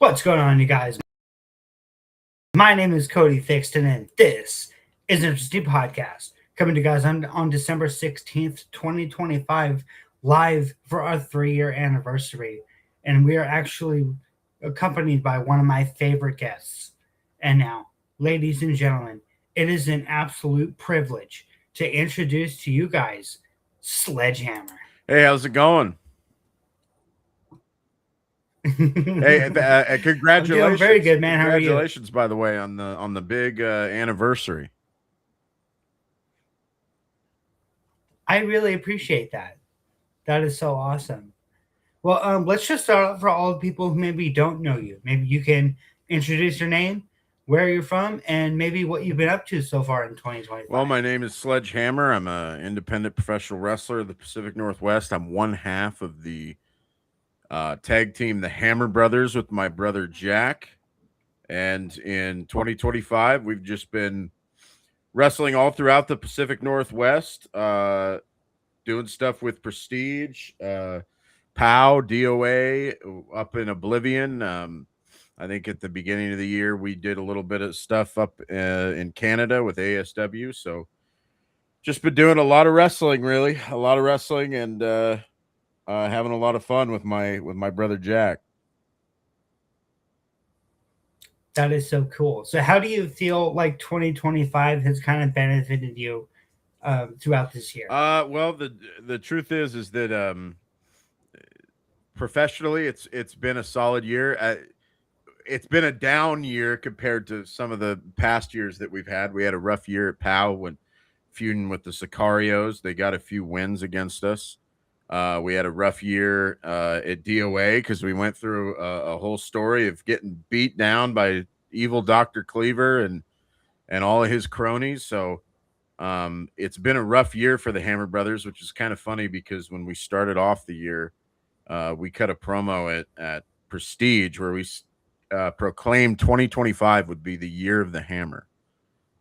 What's going on, you guys? My name is Cody Thixton, and this is an interesting podcast coming to you guys on December 16th, 2025, live for our 3-year anniversary. And we are actually accompanied by one of my favorite guests. And now, ladies and gentlemen, it is an absolute privilege to introduce to you guys Sledgehammer. Hey, how's it going? Hey, congratulations! I'm doing very good, man. How are you? Congratulations, by the way, on the big anniversary. I really appreciate that. That is so awesome. Well, let's just start off for all the people who maybe don't know you. Maybe you can introduce your name, where you're from, and maybe what you've been up to so far in 2025. Well, my name is Sledgehammer. I'm an independent professional wrestler of the Pacific Northwest. I'm one half of the tag team, the Hammer Brothers, with my brother Jack. And in 2025, we've just been wrestling all throughout the Pacific Northwest, doing stuff with Prestige, POW, DOA, up in Oblivion. I think at the beginning of the year, we did a little bit of stuff up in Canada with ASW. So just been doing a lot of wrestling, really. A lot of wrestling and having a lot of fun with my brother Jack. That is so cool. So, how do you feel like 2025 has kind of benefited you throughout this year? Well, the truth is that professionally, it's been a solid year. It's been a down year compared to some of the past years that we've had. We had a rough year at POW when feuding with the Sicarios. They got a few wins against us. We had a rough year at DOA because we went through a whole story of getting beat down by evil Dr. Cleaver and all of his cronies. So it's been a rough year for the Hammer Brothers, which is kind of funny because when we started off the year, we cut a promo at Prestige where we proclaimed 2025 would be the year of the Hammer.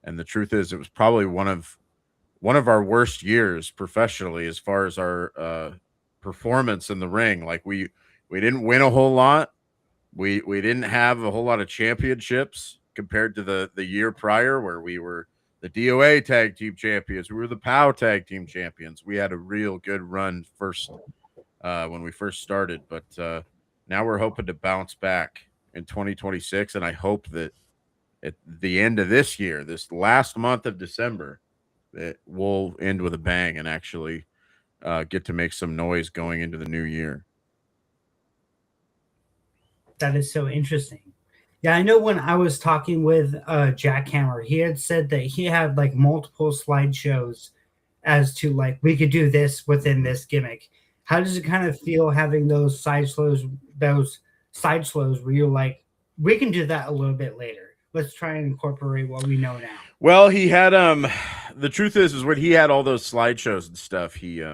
And the truth is, it was probably one of our worst years professionally as far as our performance in the ring. Like we didn't win a whole lot. We didn't have a whole lot of championships compared to the year prior where we were the DOA tag team champions. We were the POW tag team champions. We had a real good run first when we first started, but now we're hoping to bounce back in 2026. And I hope that at the end of this year, this last month of December, it will end with a bang and actually get to make some noise going into the new year. That is so interesting. Yeah, I know when I was talking with Jack Hammer, he had said that he had like multiple slideshows as to like we could do this within this gimmick. How does it kind of feel having those side slows where you're like, we can do that a little bit later. Let's try and incorporate what we know now. Well, he had the truth is when he had all those slideshows and stuff, he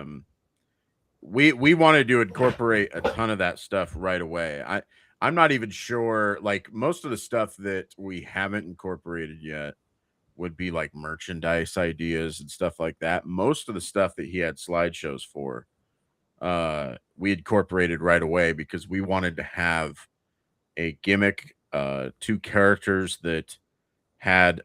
we wanted to incorporate a ton of that stuff right away. I'm not even sure, like most of the stuff that we haven't incorporated yet would be like merchandise ideas and stuff like that. Most of the stuff that he had slideshows for, we incorporated right away because we wanted to have a gimmick, two characters that had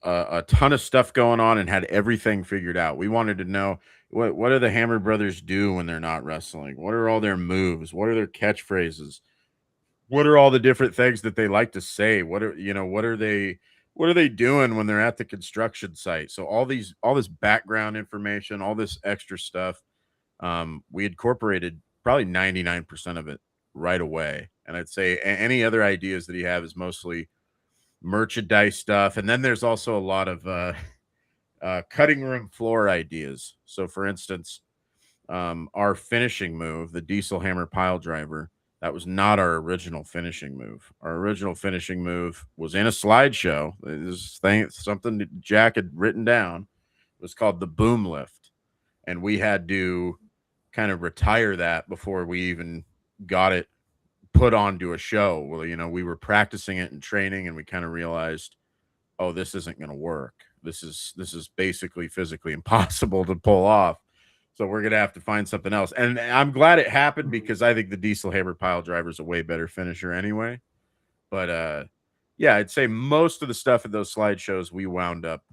a ton of stuff going on and had everything figured out. We wanted to know what do the Hammer Brothers do when they're not wrestling? What are all their moves? What are their catchphrases? What are all the different things that they like to say? What are they doing when they're at the construction site? So all this background information, all this extra stuff, we incorporated probably 99% of it right away. And I'd say any other ideas that he have is mostly merchandise stuff. And then there's also a lot of cutting room floor ideas. So for instance, our finishing move, the Diesel Hammer Pile Driver, that was not our original finishing move. Our original finishing move was in a slideshow. This thing, something that Jack had written down. It was called the Boom Lift. And we had to kind of retire that before we even got it put onto a show. Well, we were practicing it and training, and we kind of realized, oh, this isn't going to work. This is basically physically impossible to pull off. So we're going to have to find something else. And I'm glad it happened because I think the Diesel Hammer Pile Driver is a way better finisher anyway. But yeah, I'd say most of the stuff at those slideshows we wound up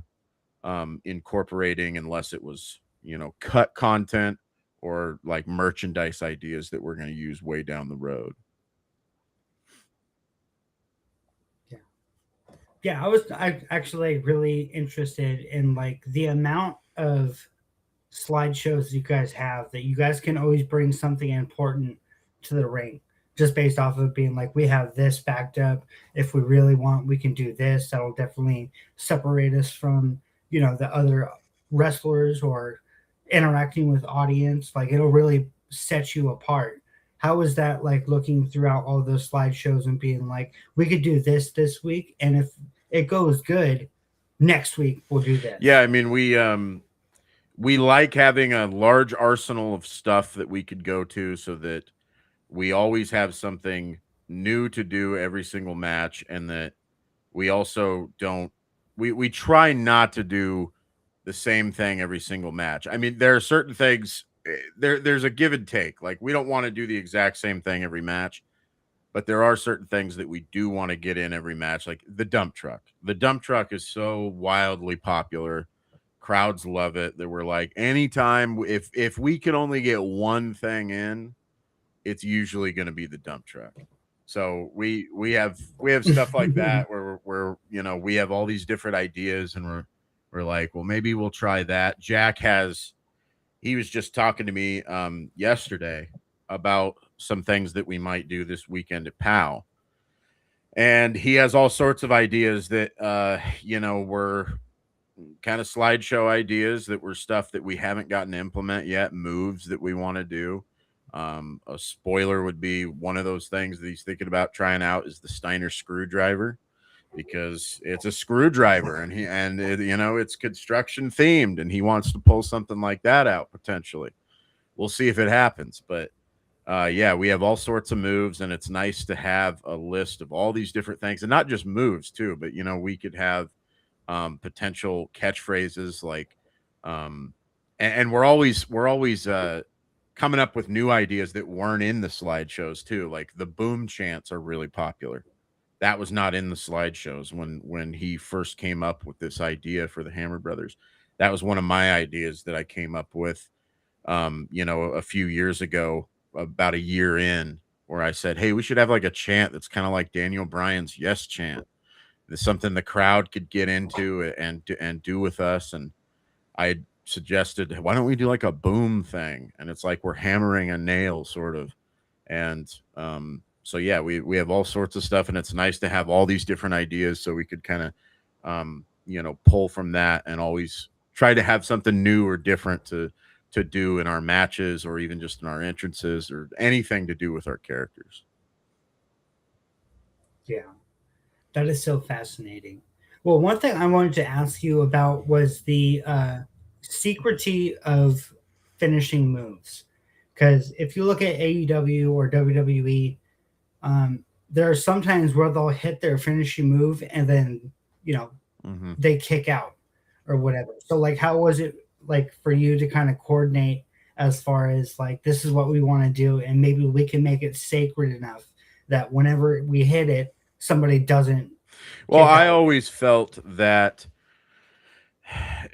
incorporating, unless it was, cut content or like merchandise ideas that we're going to use way down the road. Yeah. Yeah, I actually really interested in like the amount of slideshows you guys have that you guys can always bring something important to the ring just based off of being like we have this backed up. If we really want, we can do this. That'll definitely separate us from, the other wrestlers or interacting with audience. Like it'll really set you apart. How was that like looking throughout all those slideshows and being like we could do this week, and if it goes good, next week we'll do this? Yeah, I mean, we like having a large arsenal of stuff that we could go to, so that we always have something new to do every single match, and that we also don't we try not to do the same thing every single match. I mean, there are certain things, there's a give and take. Like, we don't want to do the exact same thing every match, but there are certain things that we do want to get in every match, like the dump truck. The dump truck is so wildly popular. Crowds love it. That we're like, anytime, if we can only get one thing in, it's usually going to be the dump truck. So we have stuff like that where we have all these different ideas, and we're like, well, maybe we'll try that. He was just talking to me yesterday about some things that we might do this weekend at POW. And he has all sorts of ideas that were kind of slideshow ideas that were stuff that we haven't gotten to implement yet, moves that we want to do. A spoiler would be one of those things that he's thinking about trying out is the Steiner screwdriver, because it's a screwdriver, and it's construction themed, and he wants to pull something like that out potentially. We'll see if it happens, but yeah, we have all sorts of moves, and it's nice to have a list of all these different things, and not just moves too, but we could have potential catchphrases like, and we're always coming up with new ideas that weren't in the slideshows too. Like the boom chants are really popular. That was not in the slideshows when he first came up with this idea for the Hammer Brothers. That was one of my ideas that I came up with, a few years ago, about a year in, where I said, hey, we should have like a chant that's kind of like Daniel Bryan's yes chant. It's something the crowd could get into and do with us. And I suggested, why don't we do like a boom thing? And it's like we're hammering a nail, sort of. And so yeah, we have all sorts of stuff, and it's nice to have all these different ideas, so we could kind of pull from that, and always try to have something new or different to do in our matches, or even just in our entrances, or anything to do with our characters. Yeah. That is so fascinating. Well, one thing I wanted to ask you about was the secrecy of finishing moves. Because if you look at AEW or WWE, there are sometimes where they'll hit their finishing move and then, Mm-hmm. they kick out or whatever. So, like, how was it like for you to kind of coordinate as far as like, this is what we want to do, and maybe we can make it sacred enough that whenever we hit it, somebody doesn't Well, kick I out. always felt that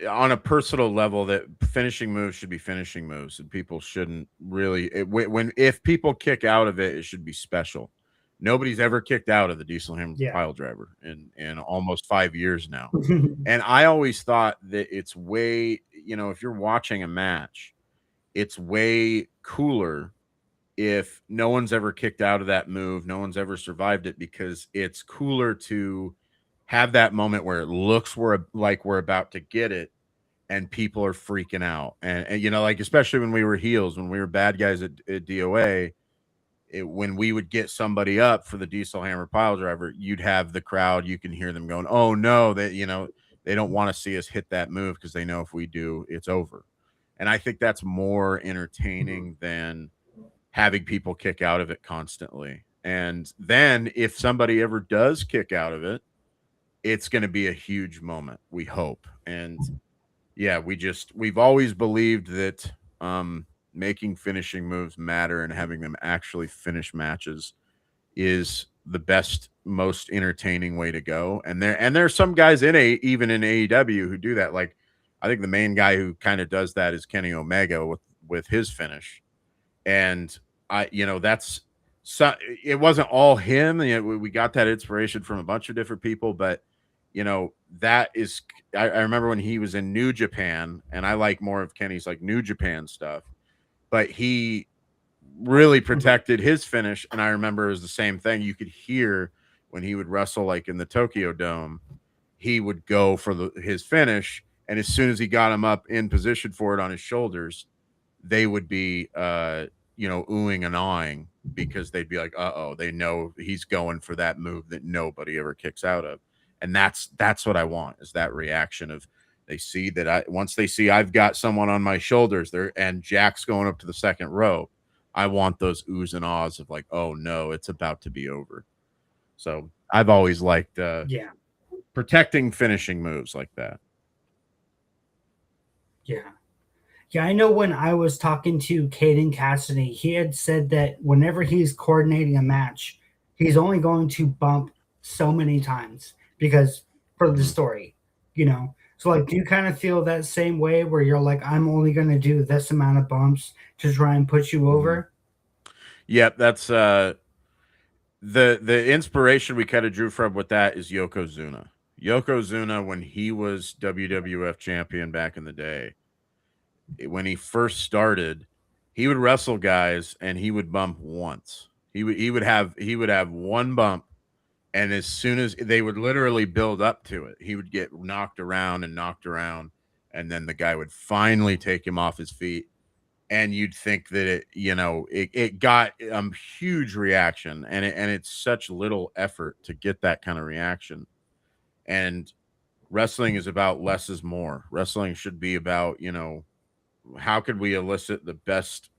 on a personal level, that finishing moves should be finishing moves, and people shouldn't really if people kick out of it, it should be special. Nobody's ever kicked out of the diesel hammer Yeah. pile driver in almost 5 years now. And I always thought that it's way, if you're watching a match, it's way cooler if no one's ever kicked out of that move, no one's ever survived it, because it's cooler to have that moment where it looks like we're about to get it, and people are freaking out. And like, especially when we were heels, when we were bad guys at DOA, when we would get somebody up for the diesel hammer pile driver, you'd have the crowd, you can hear them going, oh no, they don't want to see us hit that move, because they know if we do, it's over. And I think that's more entertaining than having people kick out of it constantly. And then if somebody ever does kick out of it, it's going to be a huge moment, we hope. And yeah, we've always believed that making finishing moves matter, and having them actually finish matches is the best, most entertaining way to go. And there's some guys even in AEW who do that. Like I think the main guy who kind of does that is Kenny Omega with his finish. And that's so it wasn't all him. We got that inspiration from a bunch of different people, but that is I remember when he was in New Japan, and I like more of Kenny's like New Japan stuff, but he really protected his finish. And I remember it was the same thing. You could hear when he would wrestle like in the Tokyo Dome, he would go for his finish, and as soon as he got him up in position for it on his shoulders, they would be oohing and awing, because they'd be like, uh-oh, they know he's going for that move that nobody ever kicks out of. And that's what I want, is that reaction of once they see I've got someone on my shoulders there and Jack's going up to the second row, I want those oohs and ahs of like, oh no, it's about to be over. So I've always liked protecting finishing moves like that. Yeah, I know when I was talking to Caden Cassidy, he had said that whenever he's coordinating a match, he's only going to bump so many times because for the story, So, like, do you kind of feel that same way where you're like, I'm only going to do this amount of bumps to try and put you over? Yep, that's the inspiration we kind of drew from with that is Yokozuna. Yokozuna, when he was WWF champion back in the day, when he first started, he would wrestle guys and he would bump once. He would have one bump, and as soon as they would literally build up to it, he would get knocked around, and then the guy would finally take him off his feet. And you'd think that it got huge reaction, and it's such little effort to get that kind of reaction. And wrestling is about less is more. Wrestling should be about, how could we elicit the best,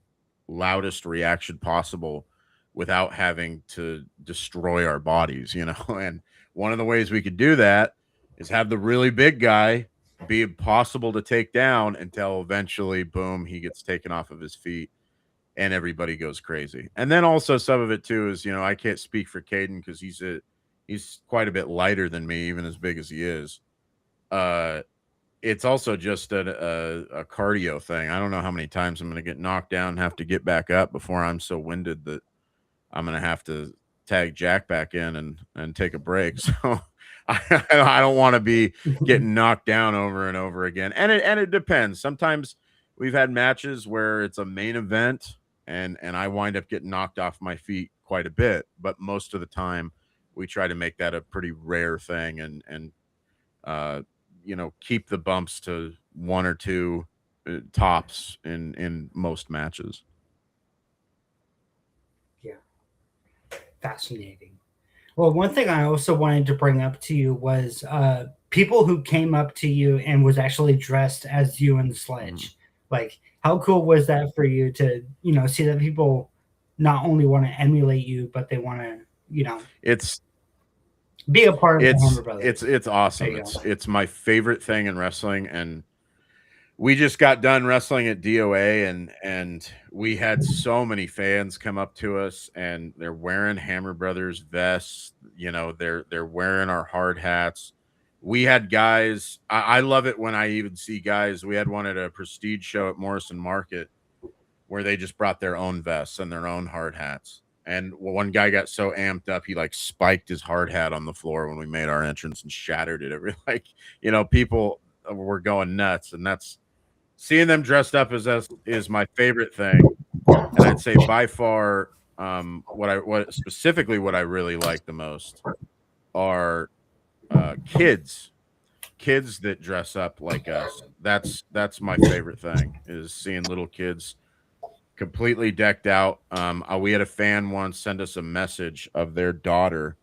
loudest reaction possible without having to destroy our bodies, And one of the ways we could do that is have the really big guy be impossible to take down until eventually, boom, he gets taken off of his feet and everybody goes crazy. And then also some of it too is, I can't speak for Caden because he's quite a bit lighter than me, even as big as he is. It's also just a cardio thing. I don't know how many times I'm going to get knocked down and have to get back up before I'm so winded that I'm going to have to tag Jack back in and take a break. So I don't want to be getting knocked down over and over again. And it depends. Sometimes we've had matches where it's a main event and I wind up getting knocked off my feet quite a bit. But most of the time we try to make that a pretty rare thing and keep the bumps to one or two tops in most matches. Yeah. Fascinating. Well, one thing I also wanted to bring up to you was people who came up to you and was actually dressed as you and Sledge. Like, how cool was that for you to, see that people not only want to emulate you, but they want to, it's be a part of the Hammer Brothers. It's awesome. It's my favorite thing in wrestling, and we just got done wrestling at DOA, and we had so many fans come up to us, and they're wearing Hammer Brothers vests. They're wearing our hard hats. We had guys. I love it when I even see guys. We had one at a Prestige show at Morrison Market where they just brought their own vests and their own hard hats. And one guy got so amped up, he like spiked his hard hat on the floor when we made our entrance and shattered it. People were going nuts, and that's seeing them dressed up as us is my favorite thing. And I'd say by far, what I really like the most are kids that dress up like us. That's my favorite thing, is seeing little kids completely decked out. We had a fan once send us a message of their daughter.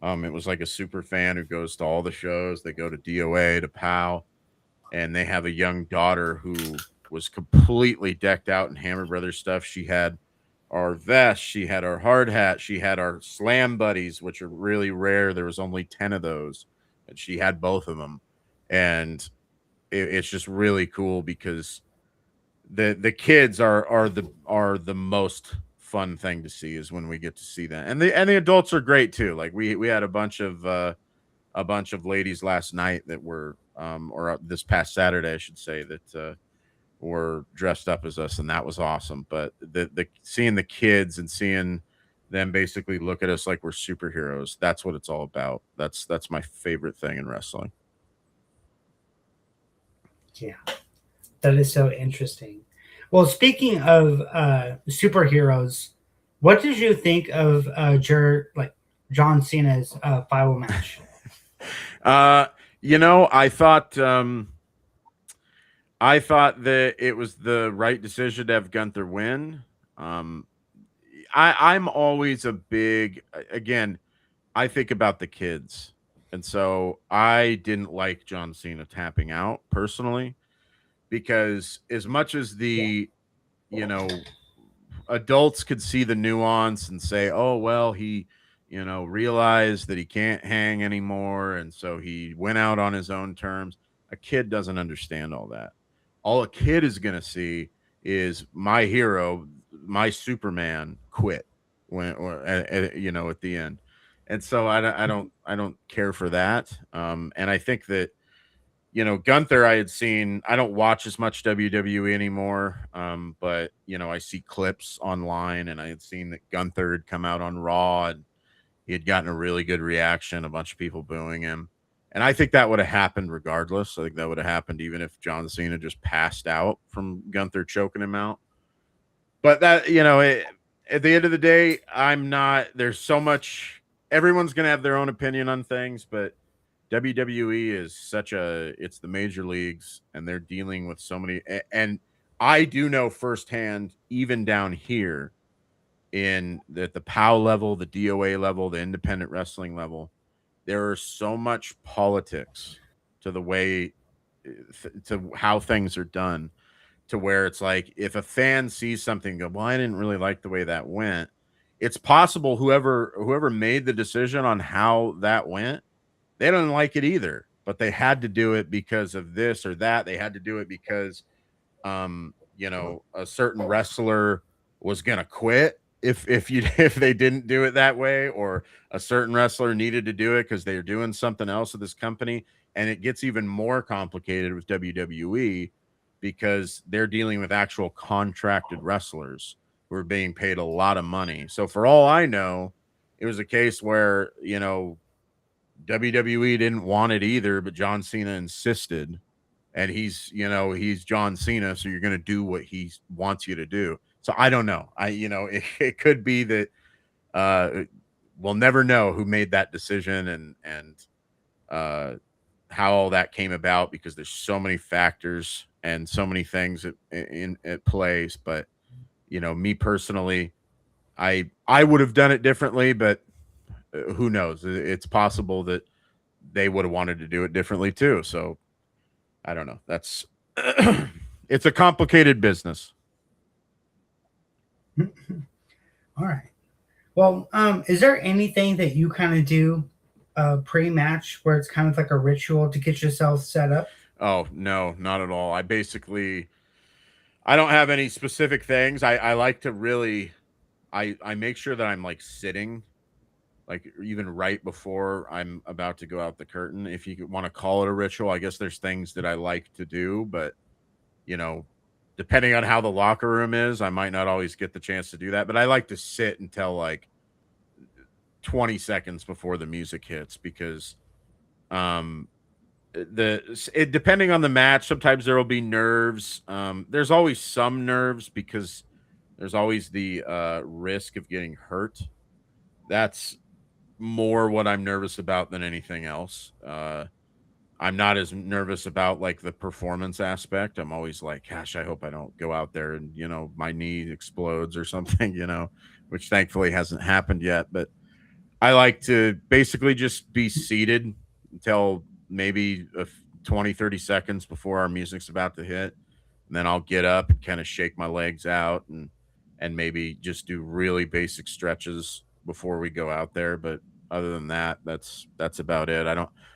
It was like a super fan who goes to all the shows. They go to DOA, to POW, and they have a young daughter who was completely decked out in Hammer Brothers stuff. She had our vest, she had our hard hat, she had our slam buddies, which are really rare. There was only 10 of those, and she had both of them. And it's just really cool because the kids are the most fun thing to see is when we get to see that. And the adults are great too. Like we had a bunch of ladies last night that were or this past Saturday I should say that were dressed up as us, and that was awesome. But the seeing the kids and seeing them basically look at us like we're superheroes, that's what it's all about. That's my favorite thing in wrestling. Yeah, that is so interesting. Well, speaking of superheroes, what did you think of like John Cena's final match? uh I thought that it was the right decision to have Gunther win. um I'm always a big again, I think about the kids. And so I didn't like John Cena tapping out personally, because as much as Yeah, the, you know, adults could see the nuance and say, "Oh, well, he, realized that he can't hang anymore and so he went out on his own terms." A kid doesn't understand all that. All a kid is going to see is my hero, my Superman quit when or at the end. And so I don't care for that. And I think that Gunther, I had seen. I don't watch as much WWE anymore, but I see clips online, and I had seen that Gunther had come out on Raw, and he had gotten a really good reaction, a bunch of people booing him, and I think that would have happened regardless. I think that would have happened even if John Cena just passed out from Gunther choking him out. But at the end of the day, I'm not. There's so much. Everyone's gonna have their own opinion on things, but WWE is it's the major leagues, and they're dealing with so many, and I do know firsthand, even down here in the POW level, the DOA level, the independent wrestling level, there is so much politics to the way to how things are done, to where it's like if a fan sees something and go, well, I didn't really like the way that went. It's possible whoever made the decision on how that went, they don't like it either, but they had to do it because of this or that. They had to do it because a certain wrestler was gonna quit if you if they didn't do it that way, or a certain wrestler needed to do it because they're doing something else with this company. And it gets even more complicated with WWE because they're dealing with actual contracted wrestlers who are being paid a lot of money. So for all I know, it was a case where WWE didn't want it either, but John Cena insisted. And he's John Cena, so you're going to do what he wants you to do. So I don't know. It could be that we'll never know who made that decision and how all that came about, because there's so many factors and so many things at plays. But me personally, I would have done it differently, but who knows? It's possible that they would have wanted to do it differently too. So I don't know. That's it's a complicated business. all right. Well, is there anything that you kind of do pre-match where it's kind of like a ritual to get yourself set up? Oh no, not at all. I don't have any specific things. I like to really I make sure that I'm like sitting, like even right before I'm about to go out the curtain. If you want to call it a ritual, I guess there's things that I like to do, but you know, depending on how the locker room is, I might not always get the chance to do that. But I like to sit until like 20 seconds before the music hits, because um depending on the match, sometimes there will be nerves. There's always some nerves because there's always the risk of getting hurt. That's more what I'm nervous about than anything else. I'm not as nervous about like the performance aspect. I'm always like, gosh, I hope I don't go out there and my knee explodes or something, which thankfully hasn't happened yet. But I like to basically just be seated until maybe 20, 30 seconds before our music's about to hit. And then I'll get up and kind of shake my legs out and maybe just do really basic stretches before we go out there. But other than that, that's about it.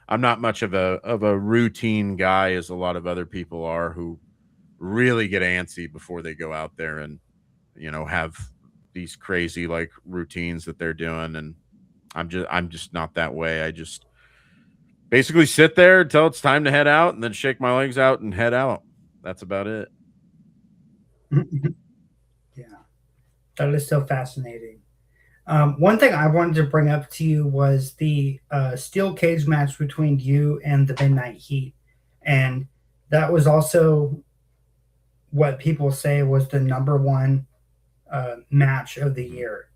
I'm not much of a routine guy as a lot of other people are, who really get antsy before they go out there and have these crazy like routines that they're doing, and I'm just not that way. I just basically sit there until it's time to head out and then shake my legs out and head out. That's about it. Yeah, that is so fascinating. One thing I wanted to bring up to you was the steel cage match between you and the Midnight Heat, and that was also what people say was the number one match of the Mhm. year.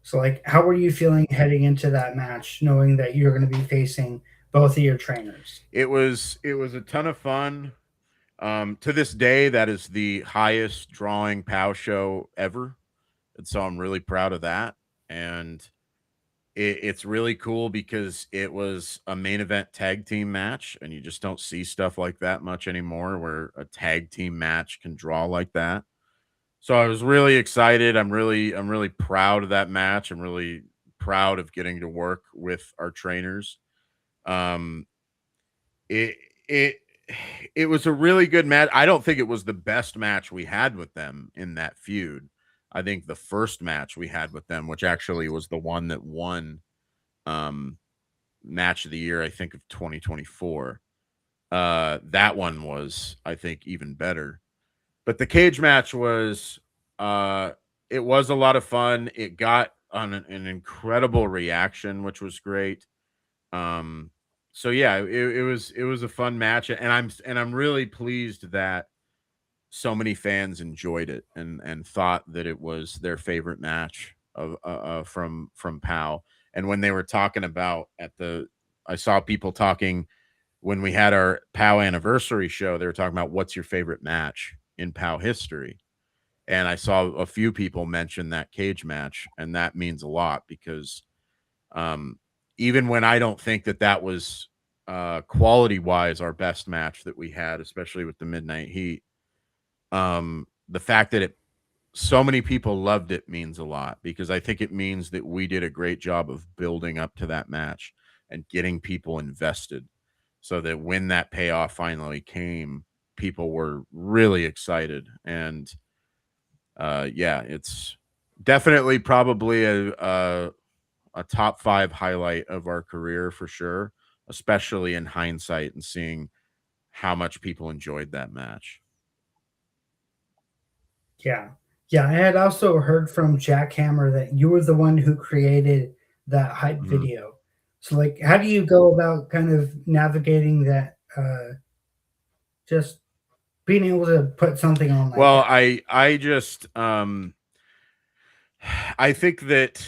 So, like, how were you feeling heading into that match, knowing that you're going to be facing both of your trainers? It was a ton of fun. To this day, that is the highest drawing POW show ever, and so I'm really proud of that. And it's really cool because it was a main event tag team match, and you just don't see stuff like that much anymore, where a tag team match can draw like that. So I was really excited. I'm really proud of that match. I'm really proud of getting to work with our trainers. Um, it it it was a really good match. I don't think it was the best match we had with them in that feud. I think the first match we had with them, which actually was the one that won um match of the year, I think of 2024. That one was, I think, even better. But the cage match was uh it was a lot of fun. It got an incredible reaction, which was great. Um, so yeah, it was a fun match, and I'm really pleased that so many fans enjoyed it and thought that it was their favorite match of from POW. And when they were talking about I saw people talking when we had our POW anniversary show. They were talking about what's your favorite match in POW history, and I saw a few people mention that cage match, and that means a lot because um, even when I don't think that that was quality wise our best match that we had, especially with the Midnight Heat, the fact that it so many people loved it means a lot because I think it means that we did a great job of building up to that match and getting people invested so that when that payoff finally came, people were really excited. And yeah, it's definitely probably a top 5 highlight of our career for sure, especially in hindsight and seeing how much people enjoyed that match. Yeah. Yeah, I had also heard from Jack Hammer that you were the one who created that hype Mhm. video. So, like, how do you go about kind of navigating that, just being able to put something on like Well, that? I just I think that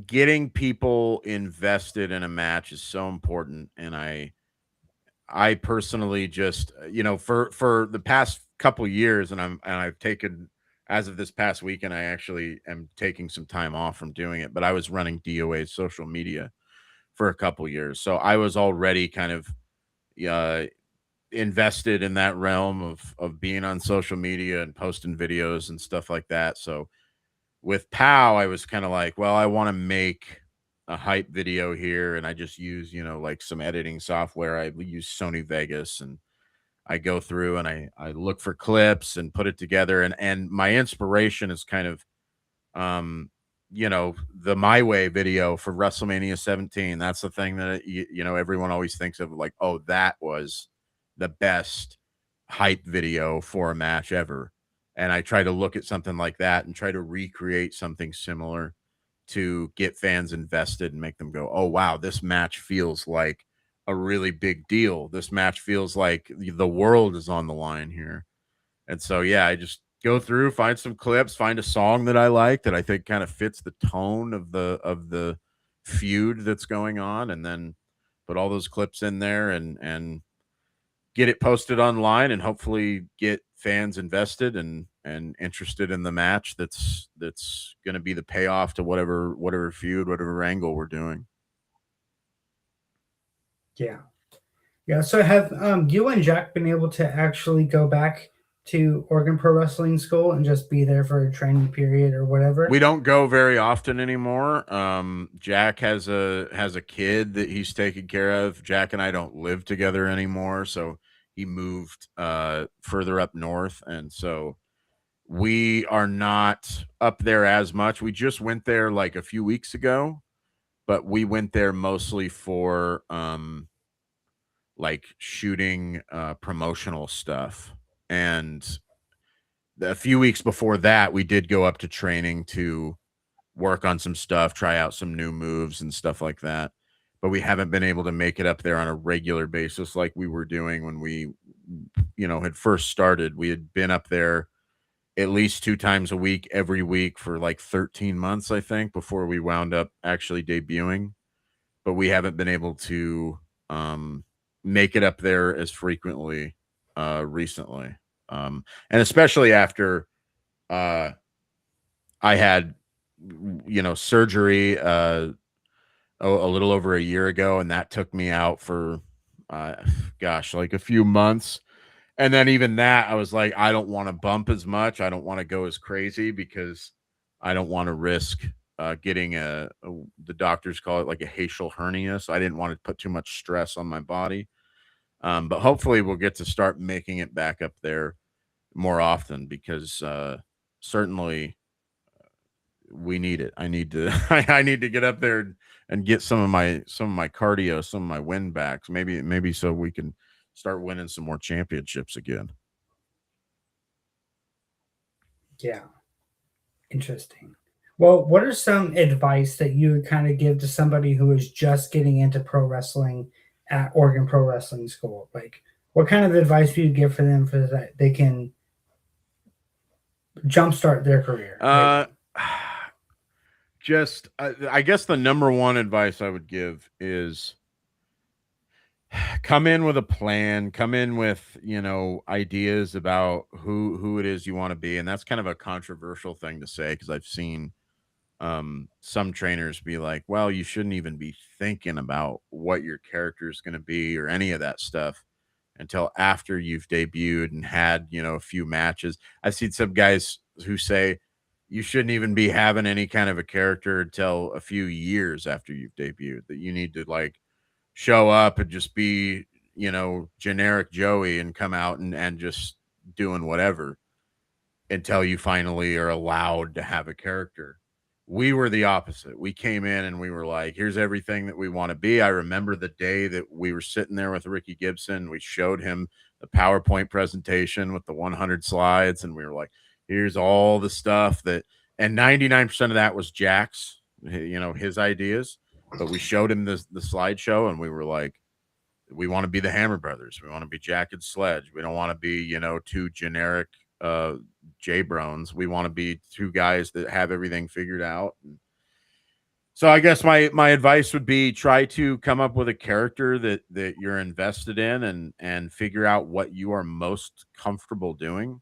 getting people invested in a match is so important, and I personally just for the past couple years, and I've taken as of this past weekend, I actually am taking some time off from doing it, but I was running DOA's social media for a couple years. So I was already kind of uh, invested in that realm of being on social media and posting videos and stuff like that. So with POW, I was kind of like, well, I want to make a hype video here, and I just use like some editing software. I use Sony Vegas, and I go through and I look for clips and put it together, and my inspiration is kind of um, the My Way video for WrestleMania 17. That's the thing that everyone always thinks of like, oh, that was the best hype video for a match ever. And I try to look at something like that and try to recreate something similar to get fans invested and make them go, "Oh wow, this match feels like a really big deal. This match feels like the world is on the line here." And so, yeah, I just go through, find some clips, find a song that I like that I think kind of fits the tone of the feud that's going on, and then put all those clips in there and get it posted online and hopefully get fans invested and interested in the match that's going to be the payoff to whatever feud, whatever angle we're doing. Yeah. Yeah. So, have you and Jack been able to actually go back to Oregon Pro Wrestling School and just be there for a training period or We whatever? don't go very often anymore. Jack has a kid that he's taking care of. Jack and I don't live together anymore, so he moved further up north, and so we are not up there as much. We just went there like a few weeks ago, but we went there mostly for like shooting promotional stuff. And a few weeks before that, we did go up to training to work on some stuff, try out some new moves and stuff like that. But we haven't been able to make it up there on a regular basis like we were doing when we, had first started. We had been up there at least 2 times a week, every week for like 13 months, I think, before we wound up actually debuting. But we haven't been able to um, make it up there as frequently recently. And especially after uh, I had, surgery a little over a year ago, and that took me out for, uh, gosh, like a few months. And then even that, I was like, I don't want to bump as much. I don't want to go as crazy because I don't want to risk getting the doctors call it like a hiatal hernia. So I didn't want to put too much stress on my body. But hopefully we'll get to start making it back up there more often because certainly we need it. I need to I need to get up there and get some of my cardio, some of my win backs. Maybe so we can start winning some more championships again. Yeah, interesting. Well, what are some advice that you would kind of give to somebody who is just getting into pro wrestling at Oregon Pro Wrestling School? Like, what kind of advice do you give for them for that they can jumpstart their career? Just I guess the number one advice I would give is come in with a plan, come in with, ideas about who it is you want to be. And that's kind of a controversial thing to say because I've seen some trainers be like, well, you shouldn't even be thinking about what your character is going to be or any of that stuff until after you've debuted and had, a few matches. I've seen some guys who say you shouldn't even be having any kind of a character until a few years after you've debuted, that you need to like show up and just be, generic Joey and come out and just doing whatever until you finally are allowed to have a character. We were the opposite. We came in and we were like, here's everything that we want to be. I remember the day that we were sitting there with Ricky Gibson. We showed him the PowerPoint presentation with the 100 slides, and we were like, here's all the stuff that, and 99% of that was Jack's, his ideas. But we showed him the slideshow, and we were like, we want to be the Hammer Brothers. We want to be Jack and Sledge. We don't want to be, two generic uh J Brones. We want to be two guys that have everything figured out. So I guess my advice would be try to come up with a character that you're invested in and figure out what you are most comfortable doing.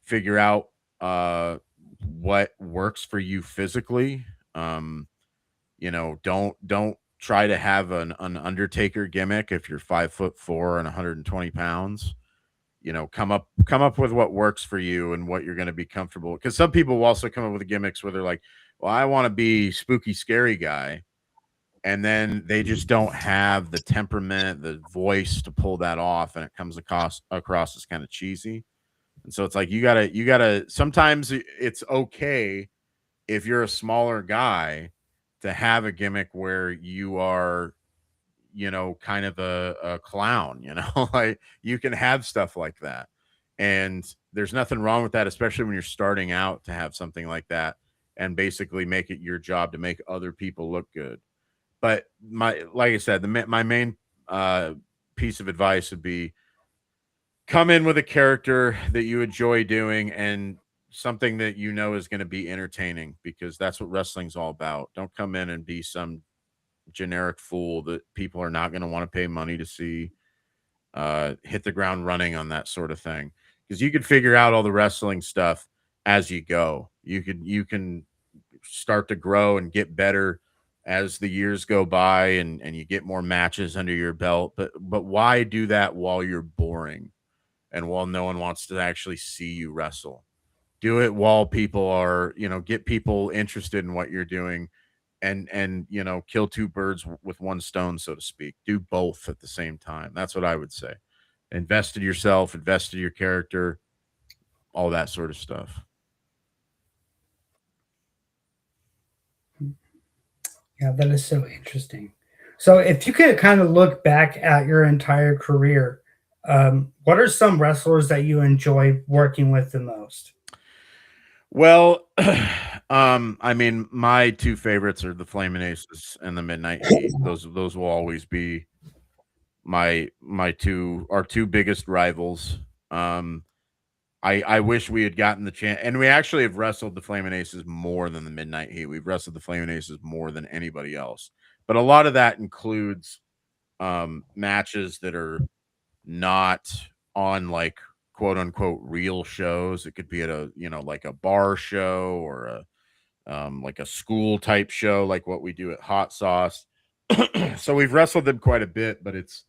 Figure out what works for you physically. Don't try to have an Undertaker gimmick if you're 5'4" and 120 pounds. Come up with what works for you and what you're going to be comfortable, because some people will also come up with gimmicks where they're like, well, I want to be spooky scary guy, and then they just don't have the temperament, the voice to pull that off, and it comes across as kind of cheesy. And so it's like you gotta sometimes it's okay if you're a smaller guy to have a gimmick where you are, kind of a clown, like you can have stuff like that. And there's nothing wrong with that, especially when you're starting out, to have something like that and basically make it your job to make other people look good. But like I said, my main piece of advice would be come in with a character that you enjoy doing and something that is going to be entertaining, because that's what wrestling's all about. Don't come in and be some generic fool that people are not going to want to pay money to see. Hit the ground running on that sort of thing, because you can figure out all the wrestling stuff as you go. You can start to grow and get better as the years go by, and you get more matches under your belt. But why do that while you're boring and while no one wants to actually see you wrestle? Do it while people are, get people interested in what you're doing, and kill two birds with one stone, so to speak. Do both at the same time. That's what I would say. Invest in yourself, invest in your character, all that sort of stuff. Yeah, that is so interesting. So, if you could kind of look back at your entire career, what are some wrestlers that you enjoy working with the most? Well, I mean, my two favorites are the Flamin' Aces and the Midnight Heat. Those will always be our two biggest rivals. Um, I wish we had gotten the chance, and we actually have wrestled the Flamin' Aces more than the Midnight Heat. We've wrestled the Flamin' Aces more than anybody else, but a lot of that includes matches that are not on like quote unquote real shows. It could be at a like a bar show or a like a school type show, like what we do at Hot Sauce. So we've wrestled them quite a bit, but it's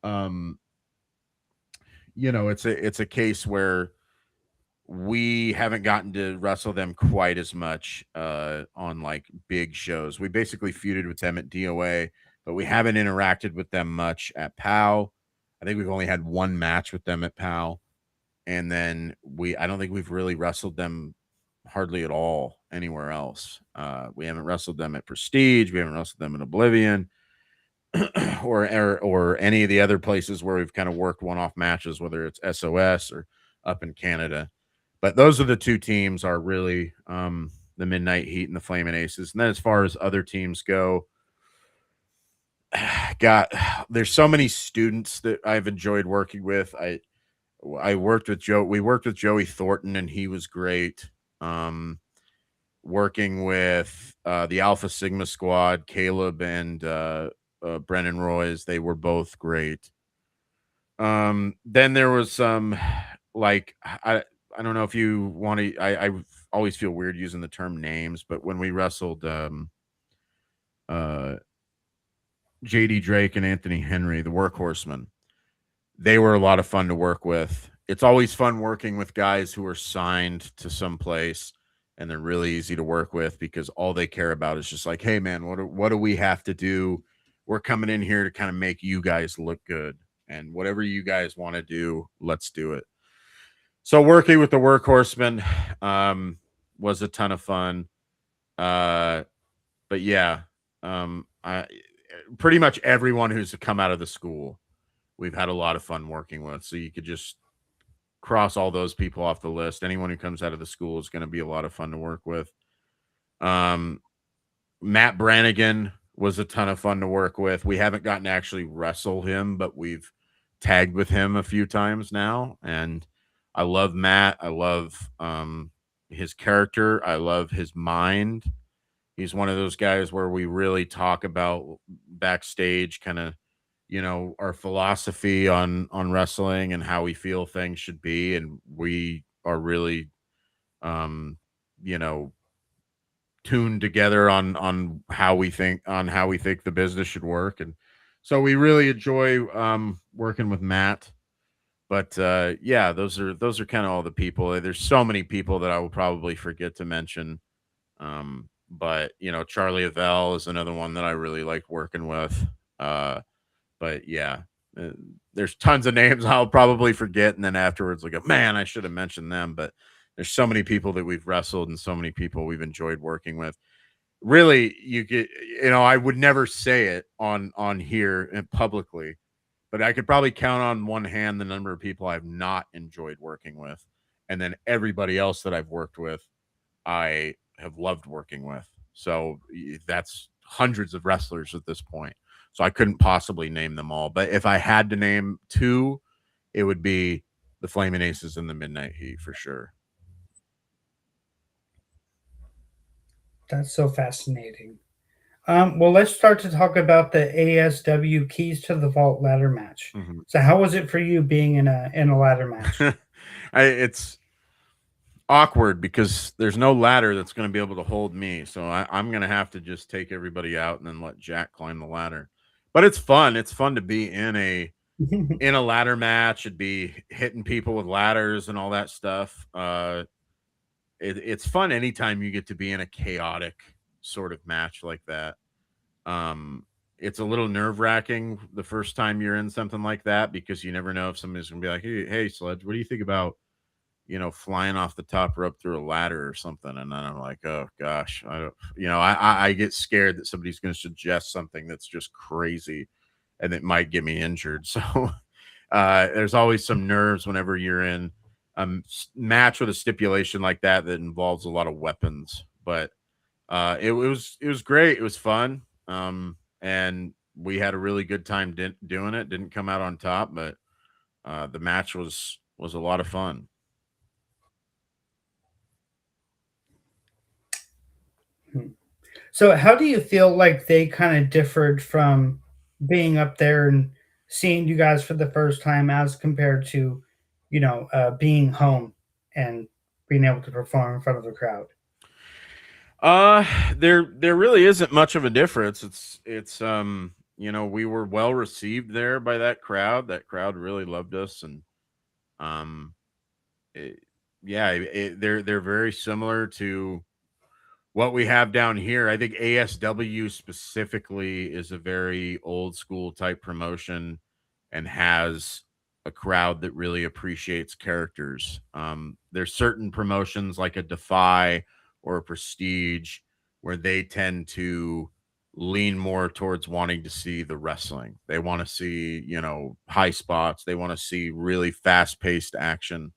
um it's a case where we haven't gotten to wrestle them quite as much on like big shows. We basically feuded with them at DOA, but we haven't interacted with them much at POW. I think we've only had one match with them at POW, and then I don't think we've really wrestled them hardly at all anywhere else. We haven't wrestled them at Prestige, we haven't wrestled them in Oblivion, or any of the other places where we've kind of worked one-off matches, whether it's SOS or up in Canada. But those are the two teams are really the Midnight Heat and the Flamin' Aces. And then as far as other teams go, there's so many students that I've enjoyed working with. I worked with Joe. We worked with Joey Thornton, and he was great. Working with the Alpha Sigma squad, Caleb and Brennan Royce, they were both great. Then there was some like I don't know if you want to. I always feel weird using the term names, but when we wrestled uh, JD Drake and Anthony Henry, the Workhorsemen, they were a lot of fun to work with. It's always fun working with guys who are signed to some place and they're really easy to work with because all they care about is just like, hey man, what do we have to do? We're coming in here to kind of make you guys look good, and whatever you guys want to do, let's do it. So working with the Workhorsemen was a ton of fun. Uh, but yeah, I pretty much everyone who's come out of the school, we've had a lot of fun working with. So you could just cross all those people off the list. Anyone who comes out of the school is going to be a lot of fun to work with. Matt Brannigan was a ton of fun to work with. We haven't gotten to actually wrestle him, but we've tagged with him a few times now. And I love Matt. I love his character. I love his mind. He's one of those guys where we really talk about backstage kind of, our philosophy on wrestling and how we feel things should be, and we are really um you know tuned together on how we think the business should work. And so we really enjoy working with Matt. But yeah, those are kind of all the people. There's so many people that I will probably forget to mention. But Charlie Avell is another one that I really like working with. But yeah, uh, there's tons of names I'll probably forget, and then afterwards, like, man, I should have mentioned them. But there's so many people that we've wrestled, and so many people we've enjoyed working with. Really, you get, I would never say it on here and publicly, but I could probably count on one hand the number of people I've not enjoyed working with, and then everybody else that I've worked with, I have loved working with. So that's hundreds of wrestlers at this point. So I couldn't possibly name them all. But if I had to name two, it would be the Flaming Aces and the Midnight Heat for sure. That's so fascinating. Well, let's start to talk about the ASW Keys to the Vault ladder match. Mhm. So, how was it for you being in a ladder match? It's awkward because there's no ladder that's going to be able to hold me. So I'm going to have to just take everybody out and then let Jack climb the ladder. But it's fun. It's fun to be in a ladder match. It'd be hitting people with ladders and all that stuff. It's fun anytime you get to be in a chaotic sort of match like that. It's a little nerve wracking the first time you're in something like that because you never know if somebody's gonna be like, hey, Sledge, what do you think about flying off the top rope through a ladder or something. And then I'm like, oh gosh, I don't, I get scared that somebody's going to suggest something that's just crazy and it might get me injured. So there's always some nerves whenever you're in a match with a stipulation like that involves a lot of weapons. But it was great. It was fun. And we had a really good time doing it. Didn't come out on top, but the match was a lot of fun. Hmm. So, how do you feel like they kind of differed from being up there and seeing you guys for the first time as compared to, being home and being able to perform in front of a crowd? Uh there really isn't much of a difference. We were well received there by that crowd. That crowd really loved us, and um it, yeah, they're very similar to what we have down here. I think ASW specifically is a very old school type promotion and has a crowd that really appreciates characters. There's certain promotions like a Defy or a Prestige where they tend to lean more towards wanting to see the wrestling. They want to see, high spots. They want to see really fast paced action.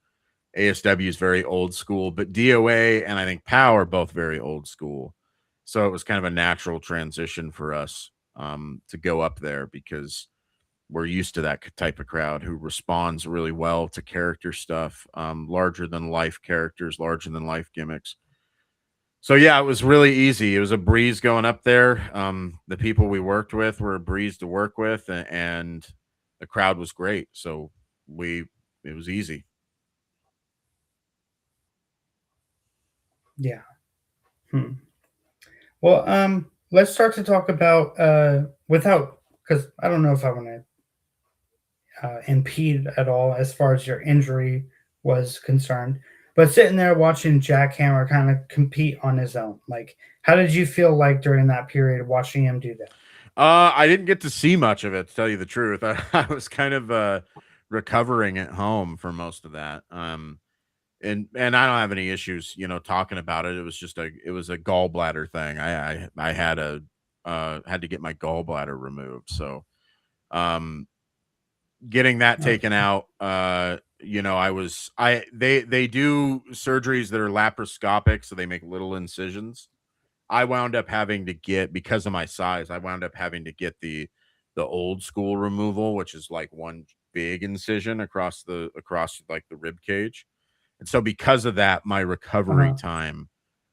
ASW is very old school, but DOA and I think POW are both very old school. So it was kind of a natural transition for us to go up there because we're used to that type of crowd who responds really well to character stuff, larger than life characters, larger than life gimmicks. So yeah, it was really easy. It was a breeze going up there. The people we worked with were a breeze to work with, and the crowd was great. So we it was easy. Yeah. Hmm. Well, let's start to talk about without because I don't know if I want to impede at all as far as your injury was concerned. But sitting there watching Jack Hammer kind of compete on his own, like, how did you feel like during that period watching him do that? I didn't get to see much of it, to tell you the truth. I was kind of recovering at home for most of that. And I don't have any issues, talking about it. It was a gallbladder thing. I had to get my gallbladder removed. So um getting that Oh, taken out, they do surgeries that are laparoscopic, so they make little incisions. I wound up having to get, because of my size, I wound up having to get the old school removal, which is like one big incision across like the rib cage. And so because of that, my recovery uh-huh. time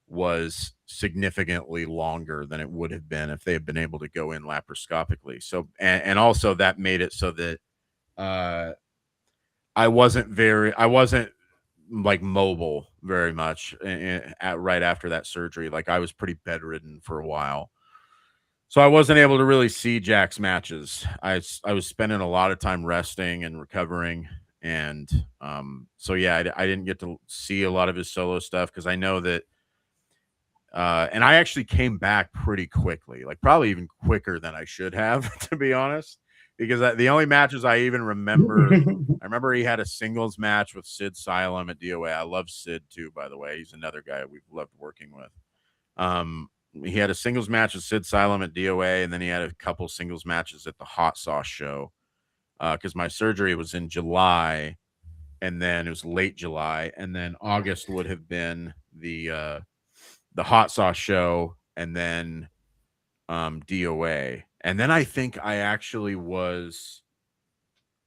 was significantly longer than it would have been if they had been able to go in laparoscopically. So and also that made it so that uh I wasn't like mobile very much right after that surgery. Like I was pretty bedridden for a while. So I wasn't able to really see Jack's matches. I was spending a lot of time resting and recovering, and so yeah, I didn't get to see a lot of his solo stuff because I know that and I actually came back pretty quickly, like probably even quicker than I should have, to be honest. Because the only matches I remember he had a singles match with Sid Silem at DOA. I love Sid too, by the way. He's another guy we've loved working with. He had a singles match with Sid Silem at DOA, and then he had a couple singles matches at the Hot Sauce show. Because my surgery was in July, and then it was late July, and then August would have been the Hot Sauce show, and then DOA. And then I think I actually was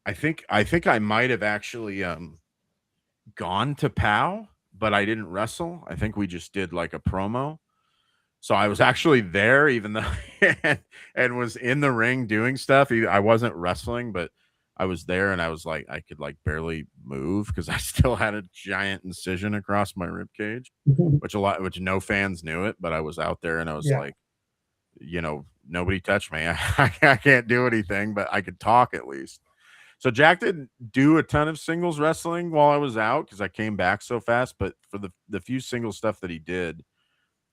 I think I might have actually gone to POW, but I didn't wrestle. I think we just did like a promo. So I was actually there even though and was in the ring doing stuff. I wasn't wrestling, but I was there and I was like I could like barely move because I still had a giant incision across my rib cage, which no fans knew it, but I was out there and I was Yeah. like, nobody touched me. I can't do anything, but I could talk at least. So Jack didn't do a ton of singles wrestling while I was out because I came back so fast. But for the few single stuff that he did,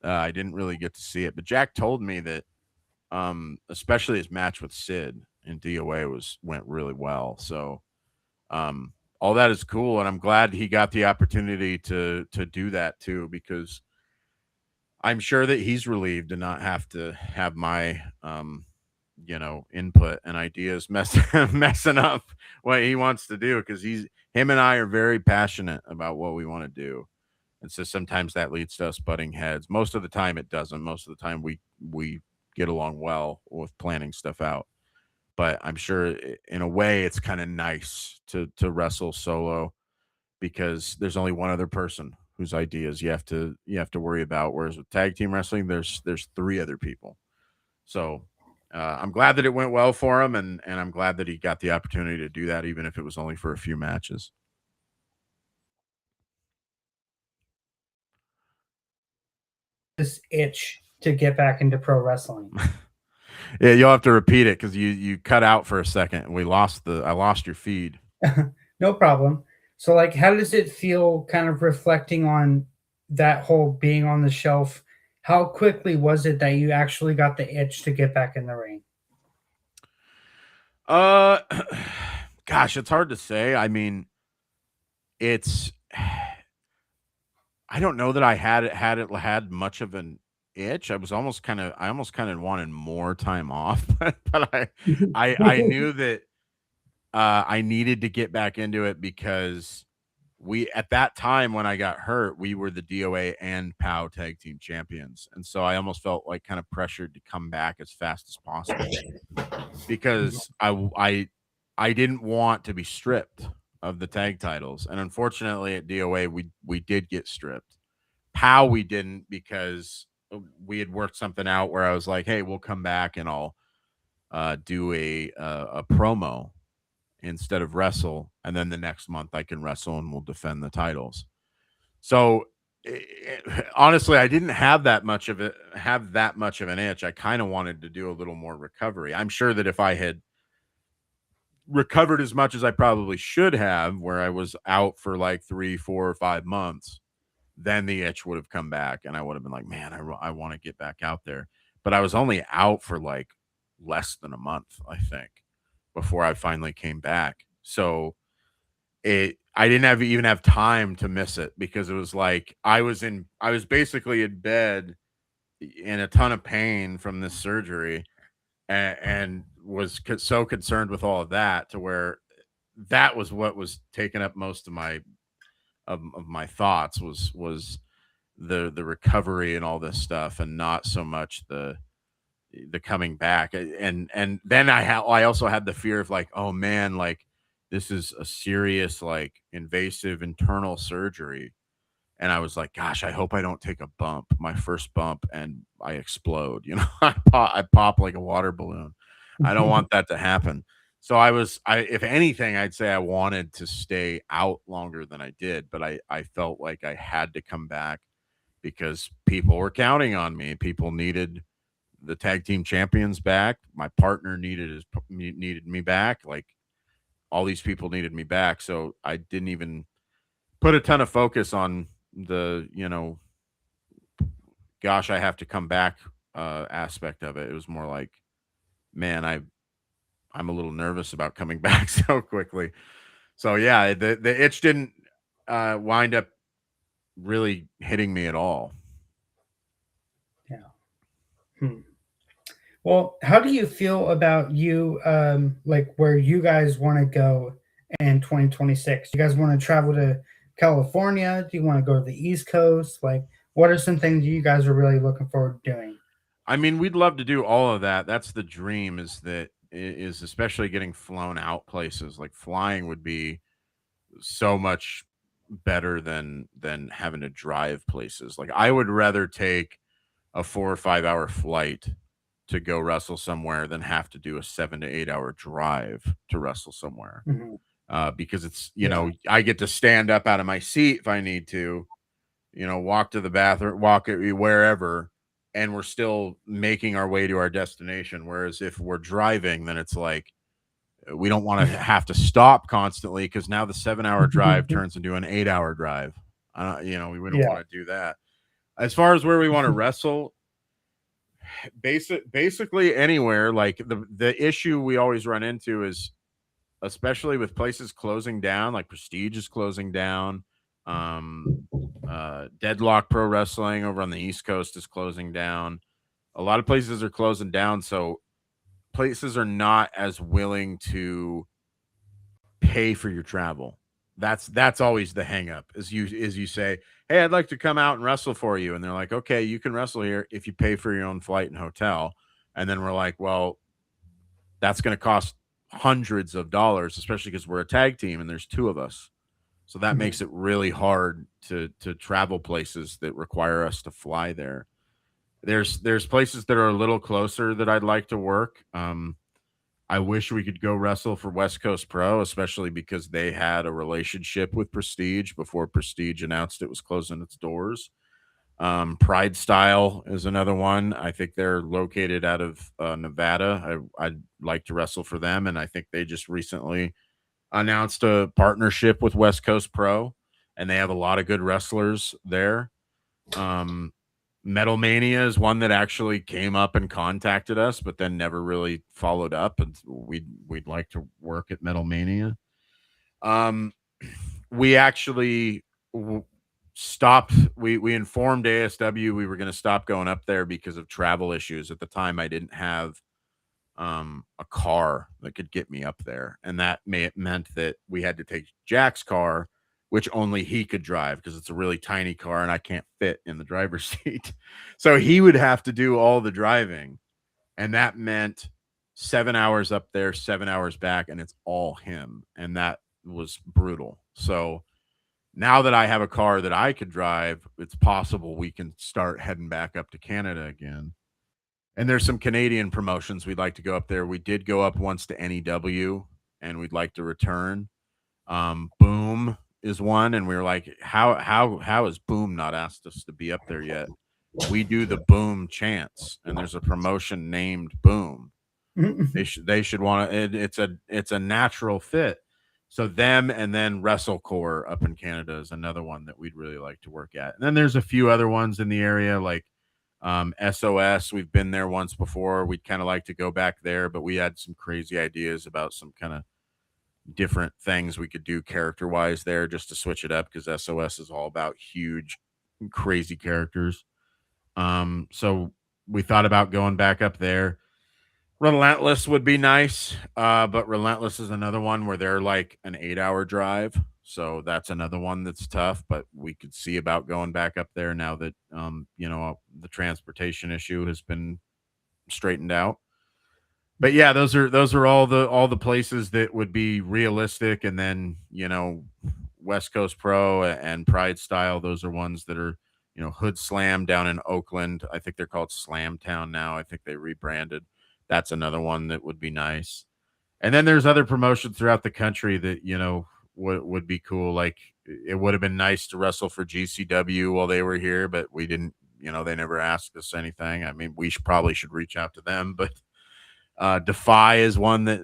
I didn't really get to see it. But Jack told me that, especially his match with Sid in DOA went really well. So all that is cool, and I'm glad he got the opportunity to do that too, because I'm sure that he's relieved to not have to have my input and ideas messing up what he wants to do, because him and I are very passionate about what we want to do. And so sometimes that leads to us butting heads. Most of the time it doesn't. Most of the time we get along well with planning stuff out. But I'm sure in a way it's kind of nice to wrestle solo, because there's only one other person whose ideas you have to worry about. Whereas with tag team wrestling, there's three other people. So I'm glad that it went well for him, and I'm glad that he got the opportunity to do that, even if it was only for a few matches. This itch to get back into pro wrestling. Yeah, you'll have to repeat it because you cut out for a second. I lost your feed. No problem. So, like, how does it feel kind of reflecting on that whole being on the shelf? How quickly was it that you actually got the itch to get back in the ring? Uh, gosh, it's hard to say. I mean, it's I don't know that I had much of an itch. I almost kind of wanted more time off, but I knew that I needed to get back into it, because we at that time when I got hurt, we were the DOA and POW tag team champions, and so I almost felt like kind of pressured to come back as fast as possible, because I didn't want to be stripped of the tag titles, and unfortunately at DOA we did get stripped. POW we didn't, because we had worked something out where I was like, hey, we'll come back and I'll do a promo instead of wrestle, and then the next month I can wrestle and we'll defend the titles. So honestly, I didn't have that much of an itch. I kind of wanted to do a little more recovery. I'm sure that if I had recovered as much as I probably should have, where I was out for like 3, 4, or 5 months, then the itch would have come back and I would have been like, man, I want to get back out there. But I was only out for like less than a month, I think, before I finally came back. So I didn't even have time to miss it, because it was like I was basically in bed in a ton of pain from this surgery, and was so concerned with all of that, to where that was what was taking up most of my thoughts, was the recovery and all this stuff, and not so much the coming back. And then I also had the fear of like, oh man, like this is a serious, like, invasive internal surgery. And I was like, gosh, I hope I don't take a bump, my first bump, and I explode. I pop like a water balloon. I don't want that to happen. So if anything, I'd say I wanted to stay out longer than I did, but I felt like I had to come back, because people were counting on me. People needed the tag team champions back. My partner needed me back. Like, all these people needed me back. So I didn't even put a ton of focus on gosh, I have to come back aspect of it. It was more like, man, I'm a little nervous about coming back so quickly. So yeah, the itch didn't wind up really hitting me at all. Yeah. Hmm. Well, how do you feel about like where you guys want to go in 2026? Do you guys want to travel to California? Do you want to go to the East Coast? Like, what are some things you guys are really looking forward to doing? I mean, we'd love to do all of that. That's the dream, is especially getting flown out places. Like, flying would be so much better than having to drive places. Like, I would rather take a 4 or 5 hour flight to go wrestle somewhere than have to do a 7 to 8 hour drive to wrestle somewhere. Mhm. Because it's, Yeah. I get to stand up out of my seat if I need to, walk to the bathroom, walk wherever, and we're still making our way to our destination. Whereas if we're driving, then it's like we don't want to have to stop constantly, because now the 7 hour drive turns into an 8 hour drive. We don't Yeah. want to do that. As far as where we want to wrestle, basically anywhere. Like, the issue we always run into is especially with places closing down, like Prestige is closing down. Deadlock Pro Wrestling over on the East Coast is closing down. A lot of places are closing down, so places are not as willing to pay for your travel. That's always the hang up. Is you say, "Hey, I'd like to come out and wrestle for you." And they're like, "Okay, you can wrestle here if you pay for your own flight and hotel." And then we're like, "Well, that's going to cost hundreds of dollars, especially because we're a tag team and there's two of us." So that makes it really hard to travel places that require us to fly there. There's places that are a little closer that I'd like to work. I wish we could go wrestle for West Coast Pro, especially because they had a relationship with Prestige before Prestige announced it was closing its doors. Pride Style is another one. I think they're located out of Nevada. I'd like to wrestle for them, and I think they just recently announced a partnership with West Coast Pro, and they have a lot of good wrestlers there. Metal Mania is one that actually came up and contacted us, but then never really followed up. And we'd like to work at Metal Mania. We actually stopped. We informed ASW we were going to stop going up there because of travel issues. At the time, I didn't have a car that could get me up there, and that meant that we had to take Jack's car, which only he could drive because it's a really tiny car and I can't fit in the driver's seat. So he would have to do all the driving, and that meant 7 hours up there, 7 hours back, and it's all him, and that was brutal. So now that I have a car that I could drive, it's possible we can start heading back up to Canada again. And there's some Canadian promotions we'd like to go up there. We did go up once to NEW, and we'd like to return. Boom is one, and we were like, how has Boom not asked us to be up there yet? We do the Boom chants, and there's a promotion named Boom. They should want to. It's a natural fit. So them, and then WrestleCore up in Canada is another one that we'd really like to work at. And then there's a few other ones in the area, like SOS. We've been there once before. We'd kind of like to go back there, but we had some crazy ideas about some kind of different things we could do character wise there just to switch it up, because SOS is all about huge, crazy characters. So we thought about going back up there. Relentless would be nice, but Relentless is another one where they're like an 8-hour drive. So that's another one that's tough, but we could see about going back up there now that, the transportation issue has been straightened out. But yeah, those are all the places that would be realistic. And then, West Coast Pro and Pride Style, those are ones that are, Hood Slam down in Oakland. I think they're called Slam Town now. I think they rebranded. That's another one that would be nice. And then there's other promotions throughout the country that, would be cool. Like, it would have been nice to wrestle for GCW while they were here, but we didn't, they never asked us anything. I mean, we probably should reach out to them, but Defy is one that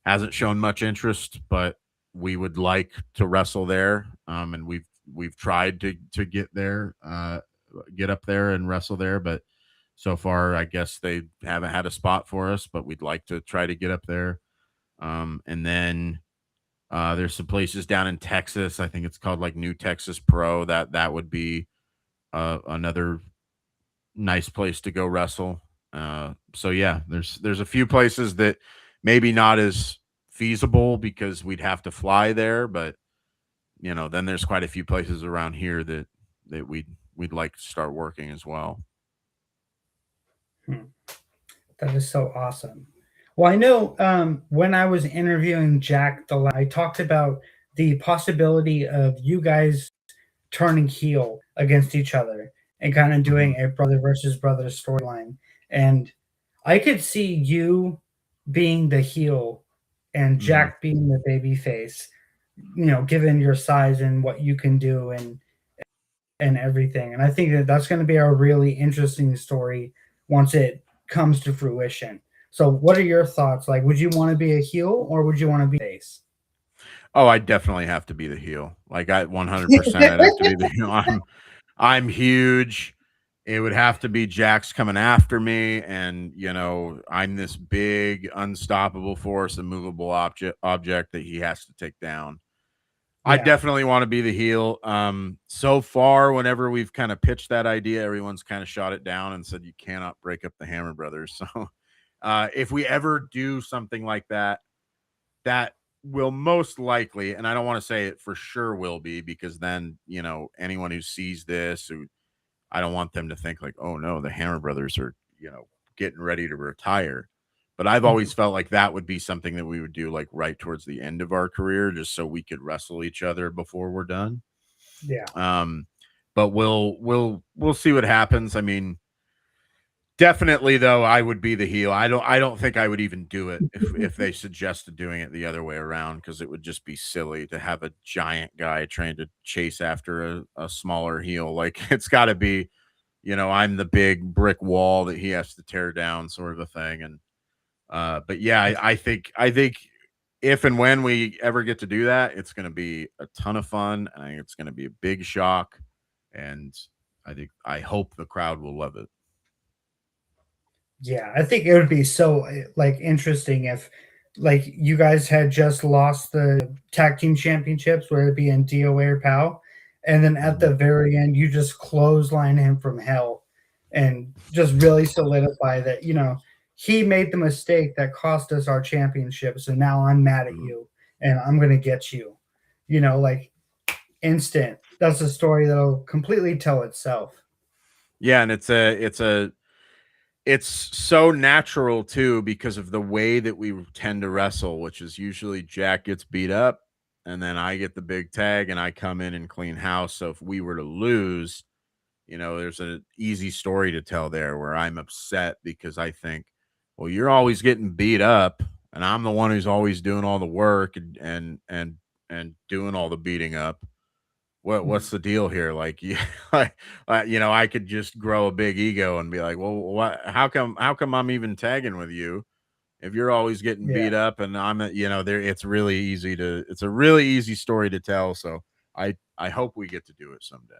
hasn't shown much interest, but we would like to wrestle there. And we've tried to get there, get up there and wrestle there, but so far, I guess they haven't had a spot for us, but we'd like to try to get up there. And then there's some places down in Texas. I think it's called like New Texas Pro. That would be another nice place to go wrestle. So yeah, there's a few places that maybe not as feasible because we'd have to fly there, but then there's quite a few places around here that we'd like to start working as well. That is so awesome. Well, I know when I was interviewing Jack, I talked about the possibility of you guys turning heel against each other and kind of doing a brother versus brother storyline. And I could see you being the heel and Jack being the baby face, given your size and what you can do and everything. And I think that that's going to be a really interesting story once it comes to fruition. So what are your thoughts? Like, would you want to be a heel or would you want to be face? Oh, I definitely have to be the heel. Like, I 100% I'd have to be the heel. I'm huge. It would have to be Jax coming after me, and I'm this big, unstoppable force, immovable object that he has to take down. I Yeah. definitely want to be the heel. So far, whenever we've kind of pitched that idea, everyone's kind of shot it down and said you cannot break up the Hammer Brothers. So, if we ever do something like that, that will most likely, and I don't want to say it for sure will be, because then anyone who sees this, who I don't want them to think like, oh no, the Hammer Brothers are getting ready to retire. But I've Mhm. always felt like that would be something that we would do like right towards the end of our career, just so we could wrestle each other before we're done. Yeah. Um, but we'll see what happens. I mean, definitely though, I would be the heel. I don't think I would even do it if they suggested doing it the other way around, because it would just be silly to have a giant guy trying to chase after a smaller heel. Like it's got to be, I'm the big brick wall that he has to tear down, sort of a thing. And but yeah, I think if and when we ever get to do that, it's going to be a ton of fun. And I think it's going to be a big shock, and I hope the crowd will love it. Yeah, I think it would be so like interesting if like you guys had just lost the tag team championships, whether it be in DOA or POW, and then at Mhm. the very end you just clothesline him from hell and just really solidify that, he made the mistake that cost us our championships, and now I'm mad at Mhm. you and I'm gonna get you. Like instant. That's a story that'll completely tell itself. Yeah, and it's so natural too, because of the way that we tend to wrestle, which is usually Jack gets beat up and then I get the big tag and I come in and clean house. So if we were to lose, there's an easy story to tell there where I'm upset because I think, well, you're always getting beat up and I'm the one who's always doing all the work and doing all the beating up. What's Mhm. the deal here? Like, yeah, I could just grow a big ego and be like, well, what? How come I'm even tagging with you if you're always getting Yeah. beat up and there? It's a really easy story to tell. So I hope we get to do it someday.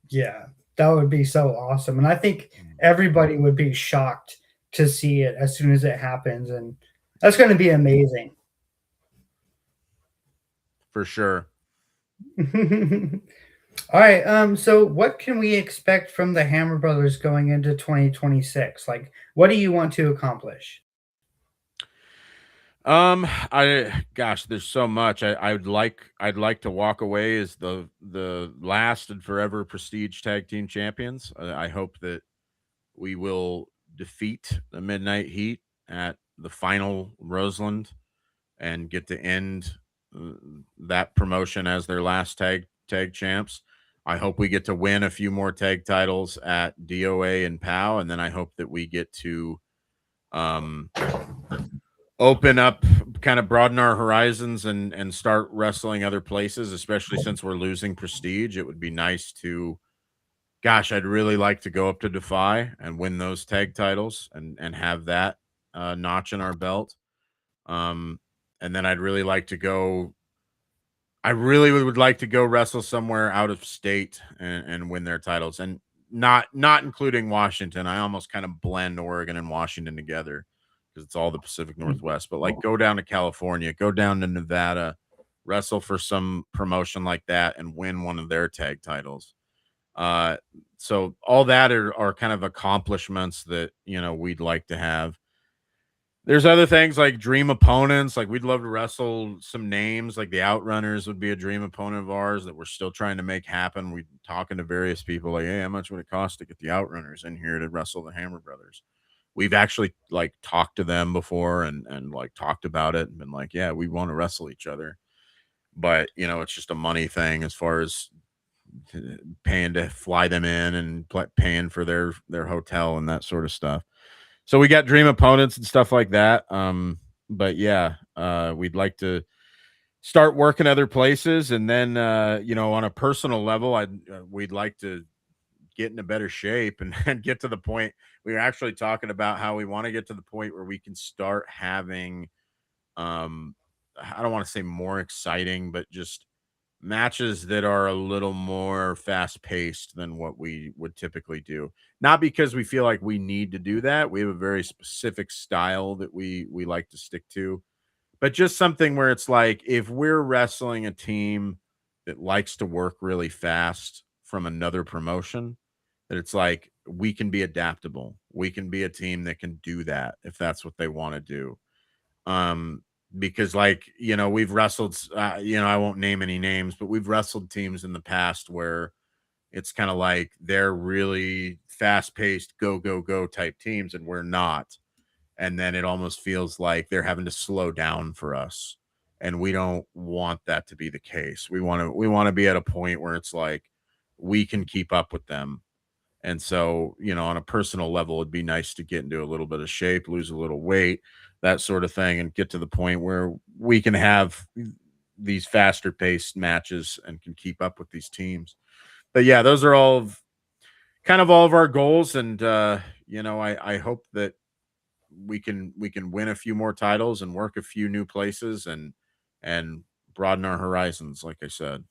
Yeah, that would be so awesome, and I think Mm. everybody would be shocked to see it as soon as it happens, and that's gonna be amazing. For sure. Alright, so what can we expect from the Hammer Brothers going into 2026? Like, what do you want to accomplish? I gosh, there's so much. I'd like to walk away as the last and forever prestige tag team champions. I hope that we will defeat the Midnight Heat at the final Roseland and get to end uh, that promotion as their last tag champs. I hope we get to win a few more tag titles at DOA and POW, and then I hope that we get to um open up, kind of broaden our horizons and start wrestling other places, especially since we're losing prestige. It would be nice to, gosh, I'd really like to go up to Defy and win those tag titles and have that notch in our belt. Um, and then I really would like to go wrestle somewhere out of state and win their titles, and not including Washington. I almost kind of blend Oregon and Washington together because it's all the Pacific Northwest. But like, go down to California, go down to Nevada, wrestle for some promotion like that, and win one of their tag titles. Uh, so all that are kind of accomplishments that we'd like to have. There's other things like dream opponents. Like, we'd love to wrestle some names. Like the Outrunners would be a dream opponent of ours that we're still trying to make happen. We're talking to various people like, hey, how much would it cost to get the Outrunners in here to wrestle the Hammer Brothers? We've actually like talked to them before and like talked about it and been like, yeah, we want to wrestle each other. But it's just a money thing as far as paying to fly them in and paying for their hotel and that sort of stuff. So we got dream opponents and stuff like that. But yeah, we'd like to start working other places, and then on a personal level, we'd like to get into better shape and get to the point. We were actually talking about how we want to get to the point where we can start having, I don't want to say more exciting, but just matches that are a little more fast paced than what we would typically do. Not because we feel like we need to do that. We have a very specific style that we like to stick to, but just something where it's like if we're wrestling a team that likes to work really fast from another promotion, that it's like we can be adaptable. We can be a team that can do that if that's what they want to do. Um, because like, we've wrestled, I won't name any names, but we've wrestled teams in the past where it's kind of like they're really fast paced, go, go, go type teams, and we're not. And then it almost feels like they're having to slow down for us. And we don't want that to be the case. We want to be at a point where it's like we can keep up with them. And so, on a personal level, it'd be nice to get into a little bit of shape, lose a little weight, that sort of thing, and get to the point where we can have these faster paced matches and can keep up with these teams. But yeah, those are kind of all of our goals. And, I hope that we can win a few more titles and work a few new places and broaden our horizons, like I said.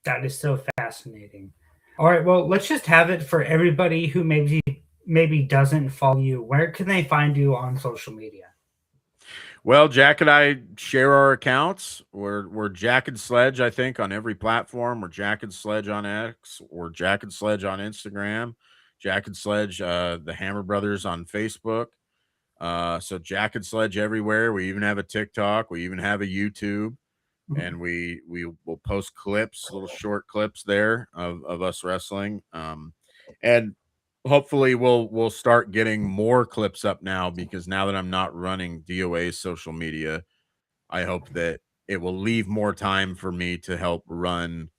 That is so fascinating. All right, well, let's just have it for everybody who maybe doesn't follow you. Where can they find you on social media? Well, Jack and I share our accounts. We're Jack and Sledge, I think, on every platform. We're Jack and Sledge on X. We're Jack and Sledge on Instagram. Jack and Sledge, the Hammer Brothers on Facebook. So Jack and Sledge everywhere. We even have a TikTok. We even have a YouTube, and we will post clips, little short clips there of us wrestling. And hopefully we'll start getting more clips up now, because now that I'm not running DOA's social media, I hope that it will leave more time for me to help run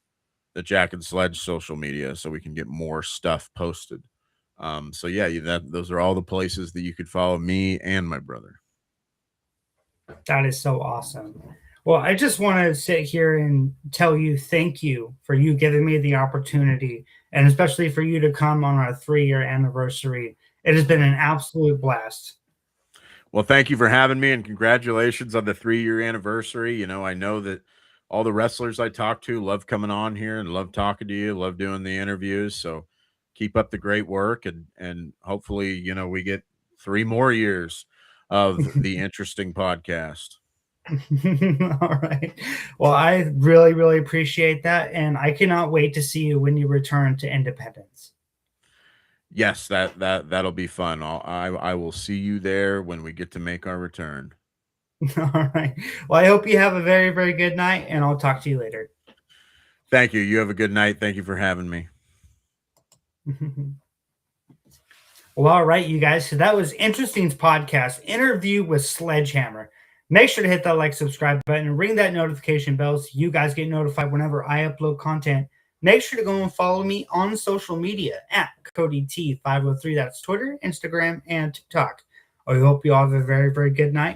the Jack and Sledge social media so we can get more stuff posted. So yeah, those are all the places that you could follow me and my brother. That is so awesome. Well, I just want to sit here and tell you thank you for you giving me the opportunity, and especially for you to come on our 3-year anniversary. It has been an absolute blast. Well, thank you for having me, and congratulations on the 3-year anniversary. I know that all the wrestlers I talk to love coming on here and love talking to you, love doing the interviews. So keep up the great work, and hopefully, we get 3 more years of the interesting podcast. All right. Well, I really, really appreciate that. And I cannot wait to see you when you return to Independence. Yes, that'll be fun. I will see you there when we get to make our return. All right. Well, I hope you have a very, very good night, and I'll talk to you later. Thank you. You have a good night. Thank you for having me. Well, all right, you guys. So that was Interesting's podcast interview with Sledgehammer. Make sure to hit that like, subscribe button, and ring that notification bell so you guys get notified whenever I upload content. Make sure to go and follow me on social media at CodyT503. That's Twitter, Instagram, and TikTok. I hope you all have a very, very good night.